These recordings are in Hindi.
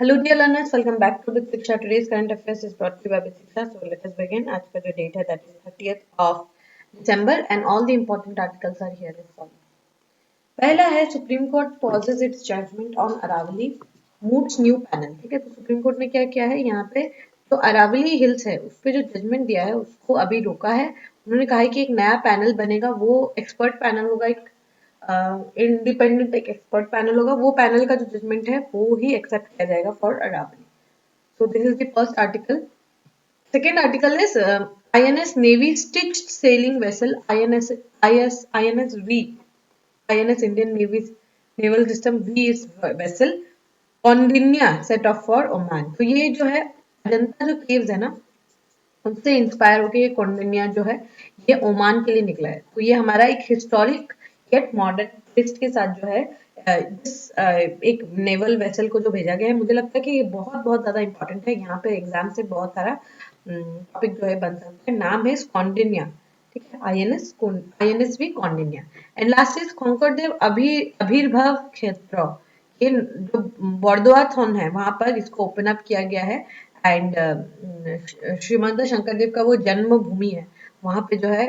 Hello dear learners, welcome back to Bit Shiksha. Today's current affairs is brought to you by Bit Shiksha. So let us begin. आज का जो date है that is 30th of December and all the important articles are here as follows. पहला है Supreme court pauses its judgment on Aravali moots new panel. ठीक है, तो सुप्रीम कोर्ट ने क्या किया है यहाँ पे जो अरावली हिल्स है उस पे जो जजमेंट दिया है उसको अभी रोका है. उन्होंने कहा है कि एक नया पैनल बनेगा, वो एक्सपर्ट पैनल होगा, एक इंडिपेंडेंट एक एक्सपर्ट पैनल होगा. वो पैनल का जो जजमेंट है वो ही एक्सेप्ट किया जाएगा for Aravalli. So this is the first article. Second article is INS Navy stitched sailing vessel INS V. INS Indian Navy's naval system V is vessel Kondinya set off for Oman. तो ये जो है अजंता जो केव्स है ना उनसे इंस्पायर होकर ये कौंडिन्या जो है ये ओमान के लिए निकला है. तो ये हमारा एक हिस्टोरिक येट मॉडर्न ट्विस्ट के साथ जो है एक नेवल वेसल को जो भेजा गया है. मुझे लगता है कि ये बहुत बहुत ज्यादा इंपॉर्टेंट है. यहाँ पे एग्जाम से बहुत सारा टॉपिक जो है बन सकता है. नाम है कौंडिन्या. ठीक है, आईएनएस भी कौंडिन्या. एंड लास्ट इज कंकरदेव अभिर्भव क्षेत्र. ये जो बॉर्दोआथन है वहां पर इसको ओपन अप किया गया है. एंड श्रीमंत शंकरदेव का वो जन्म भूमि है, वहां पे जो है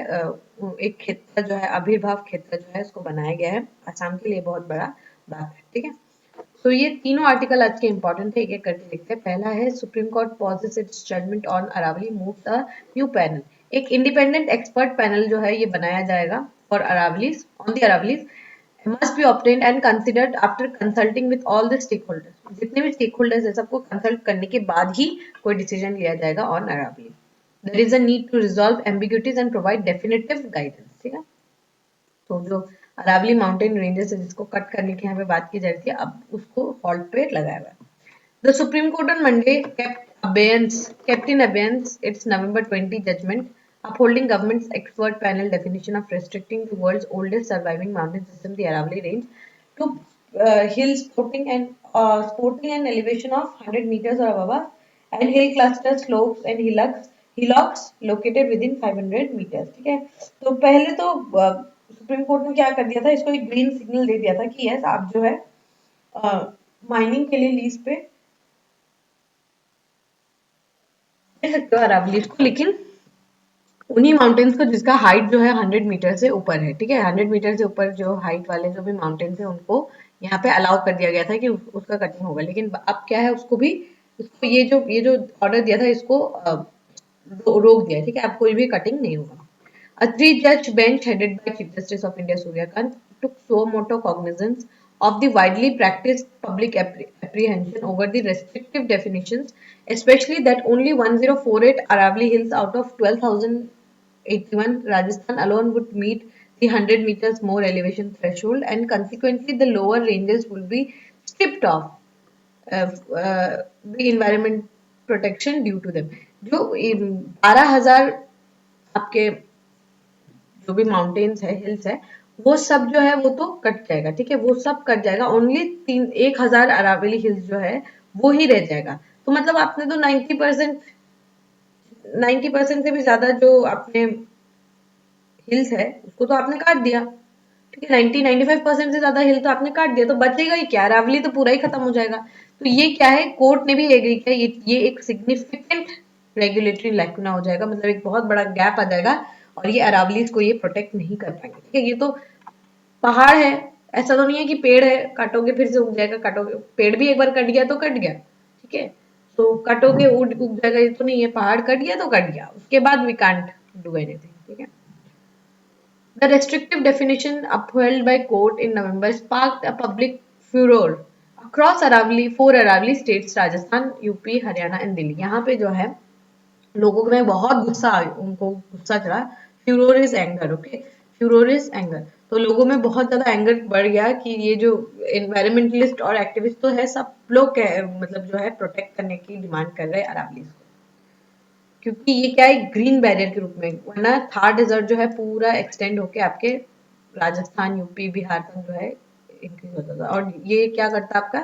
एक क्षेत्र जो है आविर्भाव क्षेत्र जो है उसको बनाया गया है. आसाम के लिए बहुत बड़ा बात है. ठीक है, तो ये तीनों आर्टिकल आज के इंपॉर्टेंट है, एक एक करके देखते हैं. पहला है Supreme Court pauses its judgement on Aravalli moves a new panel. एक इंडिपेंडेंट एक्सपर्ट पैनल जो है ये बनाया जाएगा for Aravallis on the Aravallis must be obtained and considered after consulting with all the stakeholders. जितने भी stakeholders है सबको कंसल्ट करने के बाद ही कोई डिसीजन लिया जाएगा on Aravalli. There is a need to resolve ambiguities and provide definitive guidance. ठीक है, तो जो अरावली माउंटेन रेंजेस है जिसको कट करने की यहाँ पे बात की जा रही थी, अब उसको हॉल्ट पे लगाया हुआ है. The Supreme Court on Monday kept in abeyance its November 20 judgment upholding government's expert panel definition of restricting the world's oldest surviving mountain system, the Aravalli Range, to hills sporting an elevation of 100 meters or above, and hill clusters, slopes, and hillocks located within 500 meters. ठीक है, तो पहले तो सुप्रीम कोर्ट ने क्या कर दिया था, इसको एक ग्रीन सिग्नल दे दिया था कि यस आप जो है माइनिंग के लिए लीज पे दे सकते हो अरावलीज को, लेकिन उन्हीं माउंटेन्स को जिसका हाइट जो है 100 मीटर से ऊपर है. ठीक है, 100 मीटर से ऊपर जो हाइट वाले जो भी माउंटेन्स है उनको यहाँ पे अलाउ कर दिया गया था कि उसका कटिंग होगा. लेकिन अब क्या है, उसको ये जो ऑर्डर दिया था इसको रोक दिया. ठीक है, अब कोई भी कटिंग नहीं होगा. A three-judge bench headed by Chief Justice of India Suryakant took suo motu cognizance of the widely practiced public apprehension over the restrictive definitions, especially that only 1048 Aravali Hills out of 12,081 Rajasthan alone would meet the 100 meters more elevation threshold, and consequently the lower ranges will be stripped off the environment protection due to them. जो 12,000 आपके जो भी माउंटेन्स है हिल्स है वो सब जो है वो तो कट जाएगा. ठीक है, वो सब कट जाएगा. ओनली 1,000 अरावली हिल्स जो है वो ही रह जाएगा. तो मतलब आपने तो 90% से भी ज्यादा जो आपने हिल्स है उसको तो आपने काट दिया. ठीक है, 95% से ज्यादा हिल तो आपने काट दिया, तो बचेगा ही क्या, अरावली तो पूरा ही खत्म हो जाएगा. तो ये क्या है, कोर्ट ने भी एग्री किया, ये एक सिग्निफिकेंट रेगुलेटरी लैकुना हो जाएगा, मतलब एक बहुत बड़ा गैप आ जाएगा और ये अरावलीज को ये प्रोटेक्ट नहीं कर पाएंगे. ठीक है, ये तो पहाड़ है, ऐसा तो नहीं है कि पेड़ है काटोगे फिर से उग जाएगा. काटोगे, पेड़ भी एक बार कट गया तो कट गया. ठीक है, तो काटोगे उग जाएगा, ये तो नहीं है. पहाड़ कट गया तो कट गया, उसके बाद वी कांट डू एनीथिंग. ठीक है, the restrictive definition upheld by court in November sparked a public furor across four Aravali states, Rajasthan, UP, Haryana and Delhi. यहाँ पे जो है लोगों में बहुत गुस्सा, उनको गुस्सा चढ़ा. Furore is anger. Okay, furore is anger. तो लोगों में बहुत ज्यादा एंगर बढ़ गया कि ये जो एनवायरमेंटलिस्ट और एक्टिविस्ट तो है सब लोग मतलब जो है प्रोटेक्ट करने की डिमांड कर रहे हैं अरावलीज को, क्योंकि ये क्या है ग्रीन बैरियर के रूप में, वरना थार डेजर्ट जो है पूरा एक्सटेंड होके आपके राजस्थान यूपी बिहार तक जो है इंक्रीज होता था. और ये क्या करता है, आपका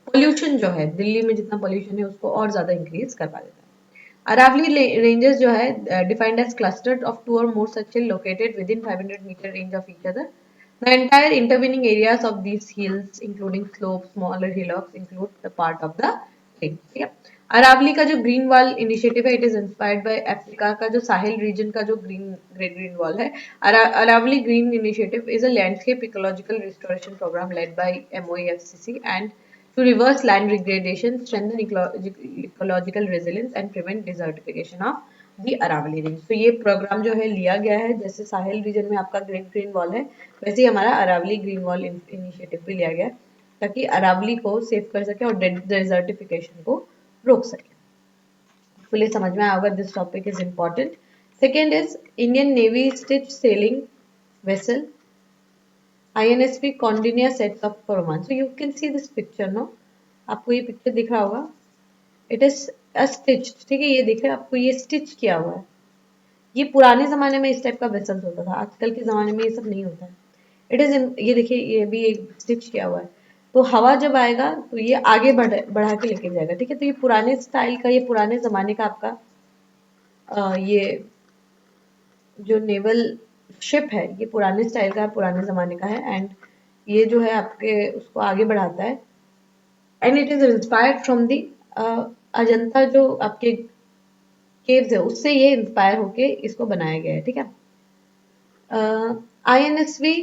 पोल्यूशन जो है दिल्ली में जितना पोल्यूशन है उसको और ज्यादा इंक्रीज करवा देता है. Aravali ranges जो है defined as clusters of two or more such hills located within 500-meter range of each other. The entire intervening areas of these hills, including slopes, smaller hillocks, include the part of the ठीक है। अरावली का जो ग्रीन वॉल इनिशिएटिव है, it is inspired by Africa का जो साहिल रीजन का जो ग्रेट ग्रीन वॉल है। Aravalli green initiative is a landscape ecological restoration programme led by MOEFCC and to reverse land degradation, strengthen ecological resilience and prevent desertification of the Aravalli range. तो ये प्रोग्राम जो है लिया गया है, जैसे साहिल रीजन में आपका ग्रेट ग्रीन वॉल है, वैसे ही हमारा अरावली ग्रीन वॉल इनिशिएटिव भी लिया गया है, ताकि अरावली को सेव कर सके और डेजर्टिफिकेशन को रोक सके। फुली समझ में आएगा, this topic is important. Second is Indian navy stitch selling vessel INSV Condinia sets off for Oman. So you can see this picture, no? आपको ये पिक्चर दिख रहा होगा, इट इज स्टिच, ठीक है, ये दिख रहा है आपको, ये स्टिच किया हुआ है। ये पुराने जमाने में इस टाइप का वेसल होता था, आजकल के जमाने में ये सब नहीं होता है। इट इज, ये देखिए, ये भी एक स्टिच किया हुआ है। तो हवा जब आएगा तो ये आगे बढ़ा के लेके जाएगा, ठीक है। तो ये पुराने स्टाइल का, ये पुराने जमाने का आपका ये जो नेवल शिप है, ये पुराने स्टाइल का, पुराने जमाने का है। एंड ये जो है आपके उसको आगे बढ़ाता है। And it is inspired from the Ajanta जो आपके केव्स है, उससे ये इंस्पायर होके इसको बनाया गया है, ठीक है। INSV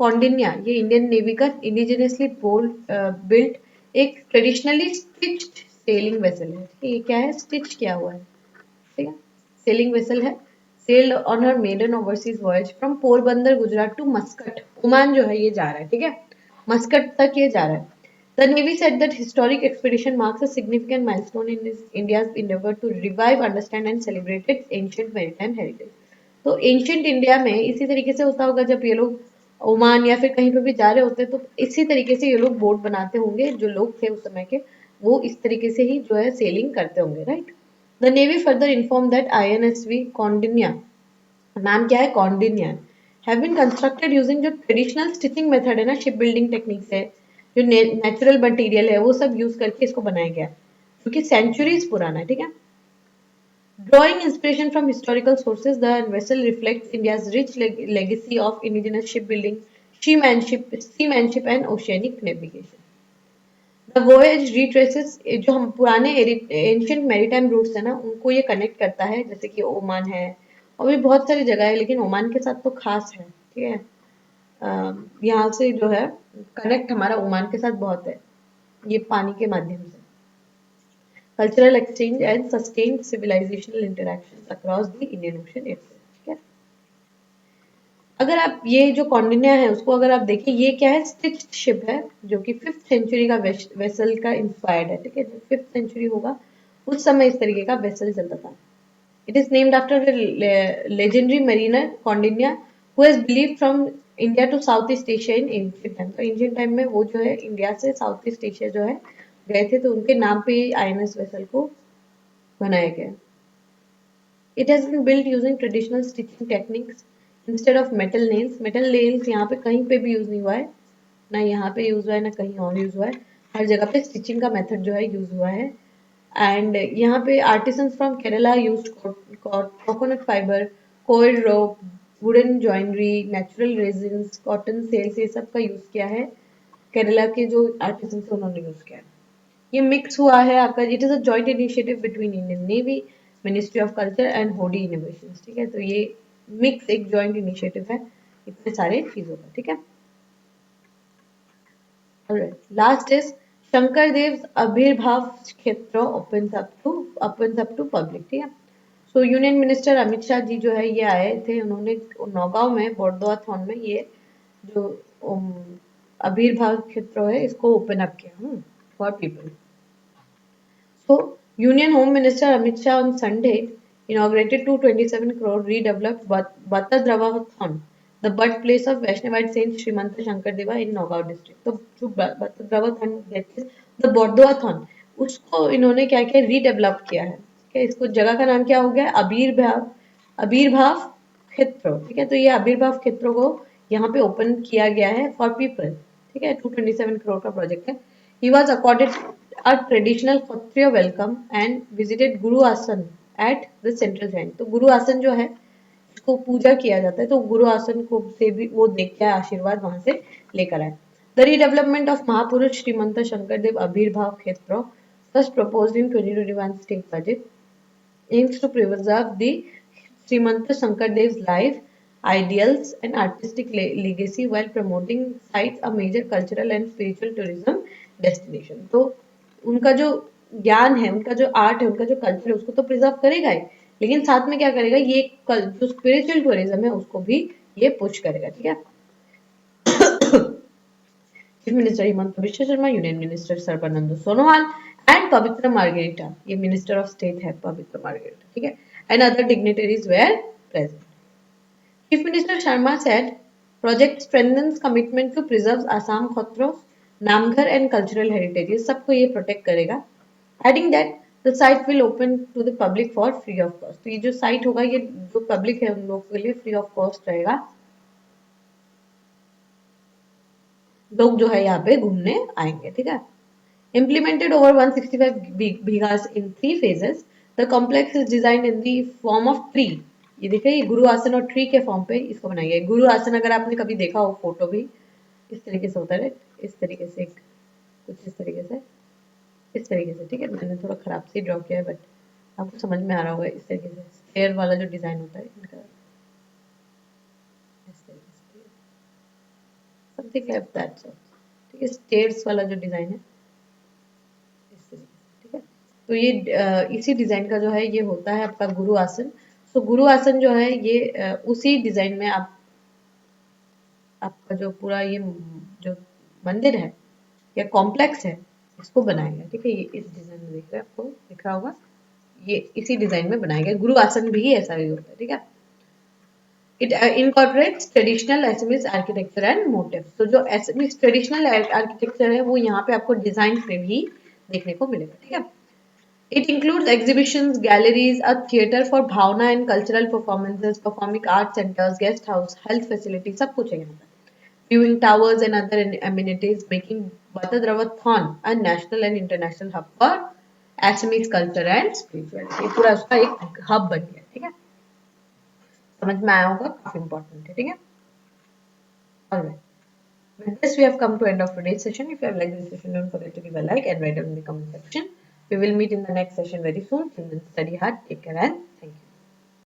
कौंडिन्या, ये इंडियन नेवी का इंडिजिनियसली बिल्ट एक ट्रेडिशनली स्टिच्ड सेलिंग वेसल है, ठीक है। ये क्या है, स्टिच किया हुआ है, ठीक है, सेलिंग वेसल है। Sailed on her maiden overseas voyage from Porbandar Gujarat to Muscat, Oman जो है ये जा रहा है, ठीक है, मस्कट तक ये जा रहा है। The Navy said that historic expedition marks a significant milestone in India's endeavor to revive, understand and celebrate its ancient maritime heritage. तो एंशियंट इंडिया में इसी तरीके से होता होगा, जब ये लोग ओमान या फिर कहीं पे भी जा रहे होते तो इसी तरीके से ये लोग बोट बनाते होंगे, जो लोग थे उस समय के वो इस तरीके से ही जो है सेलिंग करते होंगे, right. The navy further inform that INSV Koundinya, नाम क्या है, Koundinya, have been constructed using जो ट्रेडिशनल स्टिचिंग मेथड है ना, शिप बिल्डिंग टेक्निक्स है, जो नेचुरल मटेरियल है वो सब यूज करके इसको बनाया गया, क्योंकि सेंचुरीज पुराना है, ठीक है। Drawing inspiration from historical sources, the vessel reflects India's rich legacy of indigenous shipbuilding, seamanship and oceanic navigation. The voyage retraces जो हम पुराने एंशियंट मैरीटाइम रूट्स है ना, उनको ये कनेक्ट करता है, जैसे कि ओमान है और भी बहुत सारी जगह है, लेकिन ओमान के साथ तो खास है, ठीक है। यहाँ से जो है कनेक्ट हमारा ओमान के साथ बहुत है, ये पानी के माध्यम से। Cultural exchange and sustained civilisational interaction across the Indian ocean itself, ठीक है। अगर आप ये जो कौंडिन्या है उसको अगर आप देखें, ये क्या है, स्टिच्ड शिप है, जो कि 5th सेंचुरी का वेसल का इंस्पायर्ड है, ठीक है। जब 5th सेंचुरी होगा उस समय इस तरीके का वेसल चलता था। It is named after legendary mariner Kaundinya who has believed from India to South East Asia in ancient time. तो एंशिएंट टाइम में वो जो है इंडिया से साउथ ईस्ट एशिया जो है गए थे, तो उनके नाम पे INS वेसल को बनाया गया। It has been built using traditional stitching techniques instead of metal nails. Metal nails यहाँ पे कहीं पे भी यूज नहीं हुआ है, ना यहाँ पे यूज हुआ है ना कहीं और यूज हुआ है, हर जगह पे स्टिचिंग का मेथड जो है यूज हुआ है। एंड यहाँ पे artisans from Kerala used coconut fibre, coir rope, wooden joinery, natural resins, cotton sails, ये सब का यूज किया है। केरला के जो आर्टिसंस उन्होंने यूज किया है। ये मिक्स हुआ है आपका, it is a joint initiative between Indian navy, ministry of culture and होडी इनोवेशंस, ठीक है। तो ये मिक्स एक जॉइंट इनिशिएटिव है इतने सारे चीजों का, ठीक है। लास्ट इज शंकर देव आविर्भाव क्षेत्र opens up to पब्लिक, ठीक है। So union minister Amit Shah ji जो है ये आए थे, उन्होंने नौगांव में बौद्धवाथन में ये जो आविर्भाव क्षेत्र है इसको ओपन अप किया for people. So, Union Home Minister Amit Shah on Sunday inaugurated 227 crore redeveloped Bhattadravathon, the birthplace of Vaishnavite Saint Srimanta Shankardeva in Nagaon district. तो जो Bhattadravathon that is the Bauddhathon, उसको इन्होंने क्या किया, रीडेवलप किया है, ठीक है। इसको जगह का नाम क्या हो गया, आविर्भाव क्षेत्र, ठीक है। तो ये आविर्भाव क्षेत्र को यहाँ पे ओपन किया गया है फॉर पीपल, ठीक है। 227 करोड़ का प्रोजेक्ट है। He was accorded a traditional Kshatriya welcome and visited Guru Asan at the central shrine. तो गुरु आसन जो है इसको पूजा किया जाता है, तो गुरु आसन को से भी वो देख के आशीर्वाद वहां से लेकर आए। The redevelopment of Mahapurush Srimanta Shankardev Abhirbhav Kshetra first proposed in 2021 state budget, aims to preserve the Srimanta Shankardev's life, ideals, and artistic legacy while promoting sites a major cultural and spiritual tourism destination. तो उनका जो ज्ञान है, उनका जो आर्ट है, उनका जो कल्चर है, उसको तो प्रिजर्व करेगा ही, लेकिन साथ में क्या करेगा, ये जो स्पिरिचुअल टूरिज्म है उसको भी ये पुश करेगा, ठीक है। Chief minister Himanta Biswa Sarma, union minister Sarbananda Sonowal and Pabitra Margherita, ये मिनिस्टर ऑफ स्टेट है पवित्र मार्गेरिटा, ठीक है, and other dignitaries were present. Chief minister Sarma said project strengthens commitment to preserve Assam Khotros, Namghar and cultural heritage, ये सबको ये प्रोटेक्ट करेगा, adding that the site will open to the public for free of cost। तो ये जो साइट होगा ये जो पब्लिक है उन लोगों के लिए फ्री ऑफ कॉस्ट रहेगा, लोग जो है यहाँ पे घूमने आएंगे, ठीक है। Implemented over 165 बीघास in 3 phases, the complex is designed in the form of tree। ये देखिए ये गुरु आसन और ट्री के फॉर्म पे इसको बनाया गया है। गुरु आसन अगर आपने कभी देखा हो फोटो भी इस तरीके से होता है, इस तरीके से, कुछ इस तरीके से, इस तरीके से, ठीक है। मैंने थोड़ा खराब से ड्रॉ किया है बट आपको समझ में आ रहा होगा, इस तरीके से स्टेयर वाला जो डिजाइन होता है इनका, इस तरीके से, समथिंग लाइक दैट, ठीक है। स्टेयर्स वाला जो डिजाइन है इस तरीके से, ठीक है। तो ये इसी डिजाइन का जो है ये होता है आपका गुरु आसन। तो गुरु आसन जो है ये उसी डिजाइन में आपका जो पूरा ये जो मंदिर है या कॉम्प्लेक्स है इसको बनाया गया, ठीक है। ये इस डिजाइन में देख रहे हैं, आपको दिख रहा होगा, ये इसी डिजाइन में बनाया गया। गुरु आसन भी ऐसा ही होता है, ठीक है। It incorporates traditional Assamese architecture and motifs। तो जो Assamese traditional architecture है वो यहाँ पे आपको डिजाइन में भी देखने को मिलेगा, ठीक है। It includes exhibitions, galleries, a theatre for bhavna and cultural performances, performing arts centers, guest house, health facilities, सब कुछ है यहाँ पे। Viewing towers and other amenities, making Batadravathon a national and international hub for Assamese culture and spirituality। ये पूरा उसका एक हब बन गया, ठीक है। समझ में आया होगा, काफी इंपॉर्टेंट है, ठीक है। Alright. With this, we have come to end of today's session. If you have liked this session, don't forget to give a like and write down in the comment section. We will meet in the next session very soon. Till then, study hard, take care, and